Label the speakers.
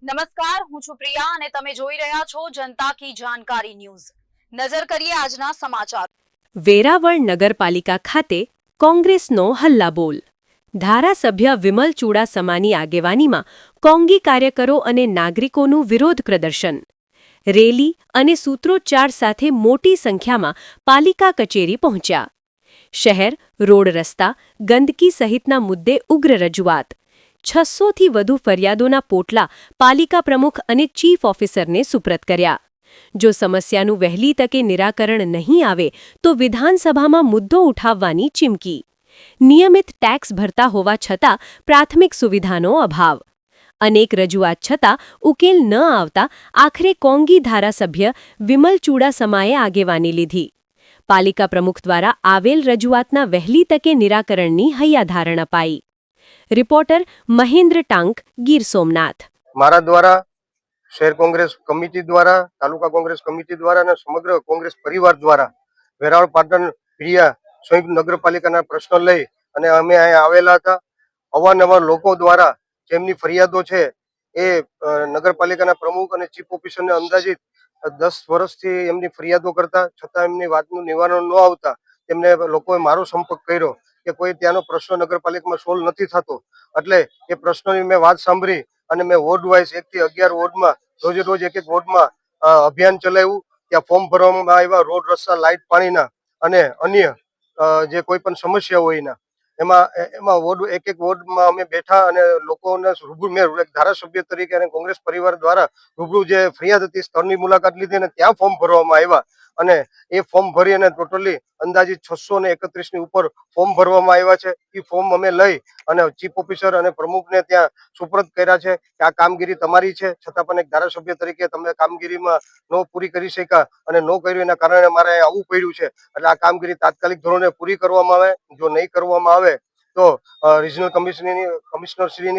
Speaker 1: નમસ્કાર, હું છું પ્રિયા અને તમે જોઈ રહ્યા છો જનતા કી જાણકારી ન્યૂઝ। નજર કરીએ આજના સમાચાર।
Speaker 2: વેરાવળ નગરપાલિકા ખાતે કોંગ્રેસનો હલ્લાબોલ। ધારાસભ્ય વિમલ ચુડાસમાની આગેવાનીમાં કોંગી કાર્યકરો અને નાગરિકોનું વિરોધ પ્રદર્શન। રેલી અને સૂત્રોચ્ચાર સાથે મોટી સંખ્યામાં પાલિકા કચેરી પહોંચ્યા। શહેર, રોડ રસ્તા, ગંદકી સહિતના મુદ્દે ઉગ્ર રજૂઆત। 600થી વધુ ફરિયાદોના પોટલા પાલિકા પ્રમુખ અને ચીફ ઓફિસરને સુપ્રત કર્યા। જો સમસ્યાનું વહેલી તકે નિરાકરણ નહીં આવે તો વિધાનસભામાં મુદ્દો ઉઠાવવાની ચીમકી। નિયમિત ટેક્સ ભરતા હોવા છતાં પ્રાથમિક સુવિધાનો અભાવ। અનેક રજૂઆત છતાં ઉકેલ ન આવતા આખરે કોંગી ધારાસભ્ય વિમલ ચુડાસમાએ આગેવાની લીધી। પાલિકા પ્રમુખ દ્વારા આવેલ રજૂઆતના વહેલી તકે નિરાકરણની હૈયાધારણ અપાઈ। રિપોર્ટર મહેન્દ્ર ટાંક, ગીર સોમનાથ।
Speaker 3: મારા દ્વારા શહેર કોંગ્રેસ કમિટી દ્વારા, તાલુકા કોંગ્રેસ કમિટી દ્વારા અને સમગ્ર કોંગ્રેસ પરિવાર દ્વારા વેરાવળ પાટણ પ્રિયા સંયુક્ત નગરપાલિકાના પ્રશ્નો લઈ અને અમે અહીંયા આવેલા હતા। અવારનવાર લોકો દ્વારા જેમની ફરિયાદો છે એ નગરપાલિકાના પ્રમુખ અને ચીફ ઓફિસરને અંદાજિત 10 વર્ષથી એમની ફરિયાદો કરતા છતાં એમની વાતનું નિવારણ ન આવતા તેમને લોકોએ મારો સંપર્ક કર્યો કે કોઈ ત્યાંનો પ્રશ્ન નગરપાલિકામાં સોલ્વ નથી થતો। એટલે એ પ્રશ્નોની મેં વાત સાંભળી અને મેં વોર્ડ વાઇઝ 1 થી 11 વોર્ડમાં રોજે રોજ એક વોર્ડમાં અભિયાન ચલાવ્યું। ત્યાં ફોર્મ ભરવામાં આવ્યા, રોડ રસ્તા, લાઇટ, પાણીના અને અન્ય જે કોઈ પણ સમસ્યા હોય એના એમાં વોર્ડ એક વોર્ડમાં અમે બેઠા અને લોકોને રૂબરૂ મેં ધારાસભ્ય તરીકે અને કોંગ્રેસ પરિવાર દ્વારા રૂબરૂ જે ફરિયાદ હતી સ્થળની મુલાકાત લીધી અને ત્યાં ફોર્મ ભરવામાં આવ્યા અને એ ફોર્મ ભરી અને ટોટલી અંદાજિત 631 ની ઉપર ફોર્મ ભરવામાં આવ્યા છે। એ ફોર્મ અમે લઈ અને ચીફ ઓફિસર અને પ્રમુખને ત્યાં સુપ્રત કર્યા છે કે આ કામગીરી તમારી છે, છતાં પણ એક ધારાસભ્ય તરીકે તમે કામગીરીમાં ન પૂરી કરી શક્યા અને ન કર્યું એના કારણે મારે આવવું પડ્યું છે। એટલે આ કામગીરી તાત્કાલિક ધોરણે પૂરી કરવામાં આવે। જો નહીં કરવામાં આવે તો રિજનલ કમિશનરશ્રીની